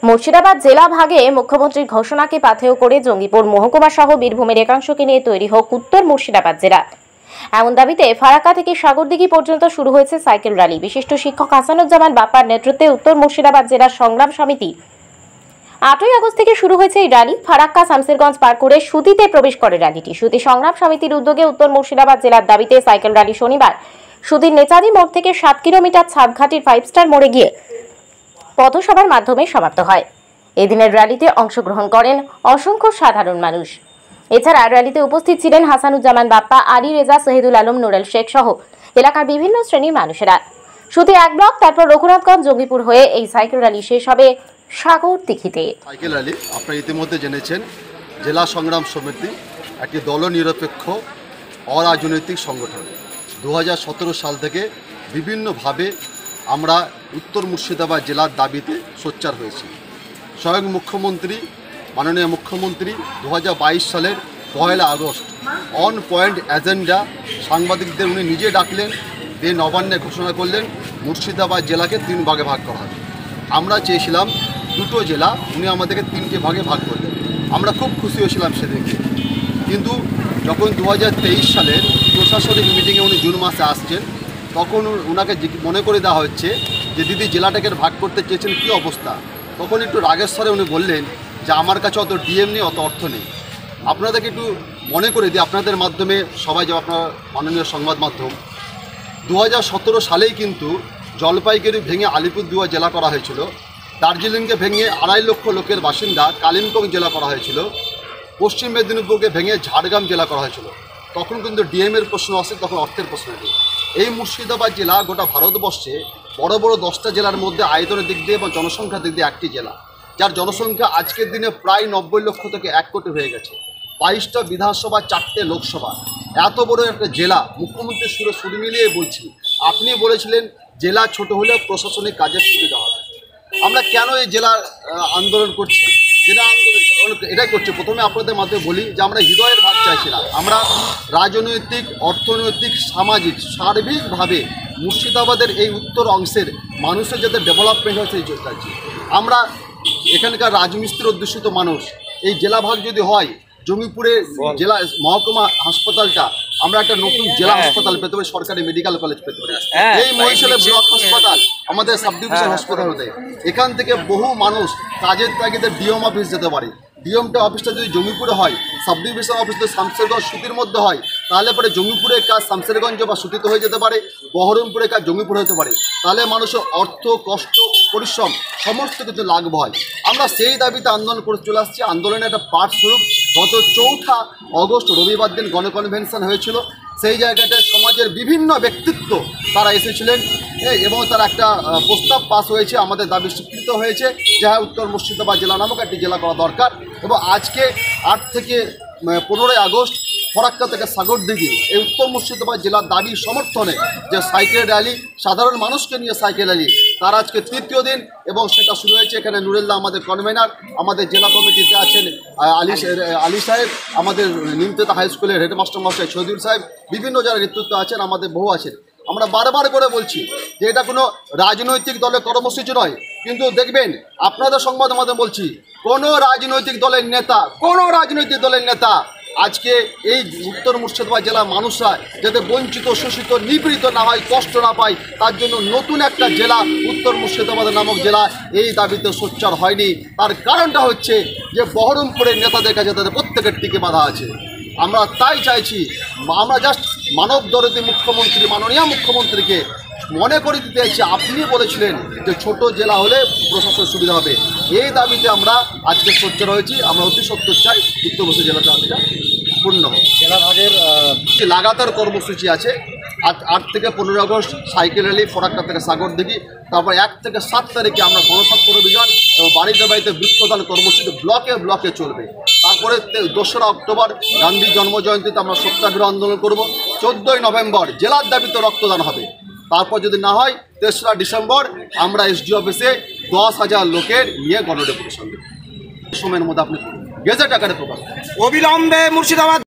মুর্শিদাবাদ জেলা ভাগে মুখ্যমন্ত্রীর ঘোষণাকে পাথেয় করে জঙ্গিপুর মহকুমা সহ বীরভূমের একাংশকে নিয়ে তৈরি হোক উত্তর মুর্শিদাবাদ জেলা। এমন দাবিতে ফারাক্কা থেকে সাগরদিঘি পর্যন্ত শুরু হয়েছে সাইকেল র্যালি। বিশিষ্ট শিক্ষক হাসানুজ্জামান বাপ্পার নেতৃত্বে উত্তর মুর্শিদাবাদ জেলার সংগ্রাম সমিতি 8ই আগস্ট থেকে শুরু হয়েছে এই র্যালি। ফারাক্কা শামসেরগঞ্জ পার করে সুতিতে প্রবেশ করে র্যালিটি। সুতি সংগ্রাম সমিতির উদ্যোগে উত্তর মুর্শিদাবাদ জেলার দাবিতে সাইকেল র্যালি শনিবার সুতির নেতাজি মোড় থেকে 7 কিলোমিটার ছাপঘাটির 5 স্টার মোড়ে গিয়ে পথসভার মাধ্যমে সমাপ্ত হয়। এদিনের র্যালিতে অংশগ্রহণ করেন অসংখ্য সাধারণ মানুষ। এছাড়া র্যালিতে উপস্থিত ছিলেন হাসানুজ্জামান বাপ্পা, আলী রেজা, শহীদুল আলম, নুরেল শেখ সহ এলাকার বিভিন্ন শ্রেণীর মানুষেরা। সুতি 1 ব্লক, তারপর রঘুনাথগঞ্জ, জঙ্গিপুর হয়ে এই সাইকেল র্যালি শেষ হবে সাগরদিঘিতে। সাইকেল র্যালি আপনারা ইতিমধ্যে জেনেছেন, জেলা সংগ্রাম সমিতি একটি দলনিরপেক্ষ অরাজনৈতিক সংগঠন। 2017 সাল থেকে বিভিন্নভাবে আমরা উত্তর মুর্শিদাবাদ জেলার দাবিতে সোচ্চার হয়েছি। স্বয়ং মুখ্যমন্ত্রী, মাননীয় মুখ্যমন্ত্রী 2022 সালের 1 আগস্ট অন পয়েন্ট এজেন্ডা সাংবাদিকদের উনি নিজে ডাকলেন, দিয়ে নবান্নে ঘোষণা করলেন মুর্শিদাবাদ জেলাকে 3 ভাগে ভাগ করা হবে। আমরা চেয়েছিলাম 2টো জেলা, উনি আমাদেরকে 3টে ভাগে ভাগ করলেন। আমরা খুব খুশি হয়েছিলাম সেদিনকে। কিন্তু যখন 2023 সালের প্রশাসনিক মিটিংয়ে উনি জুন মাসে আসছেন, তখন ওনাকে মনে করে দেওয়া হচ্ছে যে দিদি জেলাটাকে ভাগ করতে চেয়েছেন, কী অবস্থা। তখন একটু রাগের স্বরে উনি বললেন যে আমার কাছে অত ডিএম নেই, অত অর্থ নেই। আপনাদেরকে একটু মনে করে দিই, আপনাদের মাধ্যমে সবাই, যে আপনার মাননীয় সংবাদ মাধ্যম, 2017 সালেই কিন্তু জলপাইগুড়ি ভেঙে আলিপুরদুয়ার জেলা করা হয়েছিল, দার্জিলিংকে ভেঙে 2.5 লক্ষ লোকের বাসিন্দা কালিম্পং জেলা করা হয়েছিল, পশ্চিম মেদিনীপুরকে ভেঙে ঝাড়গ্রাম জেলা করা হয়েছিল। তখন কিন্তু ডিএমের প্রশ্ন আসে, তখন অর্থের প্রশ্ন নেই। এই মুর্শিদাবাদ জেলা গোটা ভারতবর্ষে বড় বড় 10টা জেলার মধ্যে আয়তনের দিক দিয়ে এবং জনসংখ্যার দিক দিয়ে একটি জেলা, যার জনসংখ্যা আজকের দিনে প্রায় 90 লক্ষ থেকে 1 কোটি হয়ে গেছে। 22টা বিধানসভা, 4টে লোকসভা, এত বড় একটা জেলা। মুখ্যমন্ত্রীর সুর মিলিয়ে বলছি, আপনি বলেছিলেন জেলা ছোট হলেও প্রশাসনিক কাজের সুবিধা হবে। আমরা কেন এই জেলা আন্দোলন করছি? জেলা আন্দোলন এটাই করছে, প্রথমে আপনাদের মাধ্যমে বলি যে আমরা হৃদয়ের ভাগ চাইছিলাম। আমরা রাজনৈতিক, অর্থনৈতিক, সামাজিক, সার্বিকভাবে মুর্শিদাবাদের এই উত্তর অংশের মানুষের যাতে ডেভেলপমেন্ট হয় সেই চাইছি। আমরা এখানকার রাজমিস্ত্রি অধ্যুষিত মানুষ। এই জেলা ভাগ যদি হয়, জঙ্গিপুরের জেলা মহকুমা হাসপাতালটা আমরা একটা নতুন জেলা হাসপাতাল পেতে পারি, সরকারি মেডিকেল কলেজ পেতে পারি। এই মহিশালে ব্লক হাসপাতাল, আমাদের সাব ডিভিশন হাসপাতাল হতে এখান থেকে বহু মানুষ কাজের তাগিদে ডিএম অফিস যেতে পারে। ডিএমটা অফিসটা যদি জঙ্গিপুরে হয়, সাব ডিভিশন অফিস যদি শামসেরগঞ্জ সুতির মধ্যে হয়, তাহলে পরে জঙ্গিপুরের কাজ শামসেরগঞ্জ বা সুতিতে হয়ে যেতে পারে, বহরমপুরের কাজ জঙ্গিপুরে হতে পারে। তাহলে মানুষের অর্থ, কষ্ট, পরিশ্রম সমস্ত কিছু লাঘব হয়। আমরা সেই দাবিতে আন্দোলন করে চলে আসছি। আন্দোলনের একটা পার্ট স্বরূপ গত 4 আগস্ট রবিবার দিন গণকনভেনশন হয়েছিল। সেই জায়গাটায় সমাজের বিভিন্ন ব্যক্তিত্ব তারা এসেছিলেন এবং তার একটা প্রস্তাব পাস হয়েছে, আমাদের দাবি স্বীকৃত হয়েছে যে হ্যাঁ, উত্তর মুর্শিদাবাদ জেলা নামক একটি জেলা করা দরকার। এবং আজকে 8 থেকে 15 আগস্ট ফারাক্কা থেকে সাগরদিঘি এই উত্তর মুর্শিদাবাদ জেলার দাবি সমর্থনে যে সাইকেল র্যালি, সাধারণ মানুষকে নিয়ে সাইকেল র্যালি, তার আজকে 3য় দিন এবং সেটা শুরু হয়েছে। এখানে নুরুল্লাহ আমাদের কনভেনার, আমাদের জেলা কমিটিতে আছেন আলী সাহেব, আমাদের নিমতেতা হাই স্কুলের হেডমাস্টার মশাই শহীদুল সাহেব, বিভিন্ন যারা নেতৃত্ব আছেন, আমাদের বহু আছেন। আমরা বারবার করে বলছি যে এটা কোনো রাজনৈতিক দলের কর্মসূচি নয়। কিন্তু দেখবেন, আপনাদের সংবাদ মাধ্যমে বলছি, কোনো রাজনৈতিক দলের নেতা আজকে এই উত্তর মুর্শিদাবাদ জেলার মানুষরা যাতে বঞ্চিত, শোষিত, নিপীড়িত না হয়, কষ্ট না পায়, তার জন্য নতুন একটা জেলা উত্তর মুর্শিদাবাদ নামক জেলা এই দাবিতে সোচ্চার হয়নি। তার কারণটা হচ্ছে যে বহরমপুরের নেতাদের কাছে তাদের প্রত্যেকের টিকে বাঁধা আছে। আমরা তাই চাইছি, আমরা জাস্ট মানব দরদি মুখ্যমন্ত্রী, মাননীয় মুখ্যমন্ত্রীকে মনে করে দিতে চাইছি, আপনি বলেছিলেন যে ছোট জেলা হলে প্রশাসনের সুবিধা হবে। এই দাবিতে আমরা আজকে সোচ্চার হয়েছি। আমরা অতি সত্ত্বর চাই উত্তর মুর্শিদাবাদ জেলাটা দাবিটা পূর্ণ হোক। জেলা ভাগের লাগাতার কর্মসূচি আছে। 8 থেকে 15 আগস্ট সাইকেল র্যালি ফারাক্কা থেকে সাগরদিঘি, তারপর 1 থেকে 7 তারিখে আমরা গণস্বাক্ষর অভিযান এবং বাড়িতে বাড়িতে বৃক্ষদান কর্মসূচি ব্লকে ব্লকে চলবে। তারপরে 2রা অক্টোবর গান্ধী জন্মজয়ন্তীতে আমরা সত্যাগ্রহ আন্দোলন করব। 14ই নভেম্বর জেলার দাবিতে রক্তদান হবে। তারপর যদি না হয় 3রা ডিসেম্বর আমরা এসডি অফিসে 10,000 লোকের নিয়ে গণডেপুটেশন দেব। সময়ের মধ্যে আপনি গেজেট আকারে প্রকাশ অবিলম্বে মুর্শিদাবাদ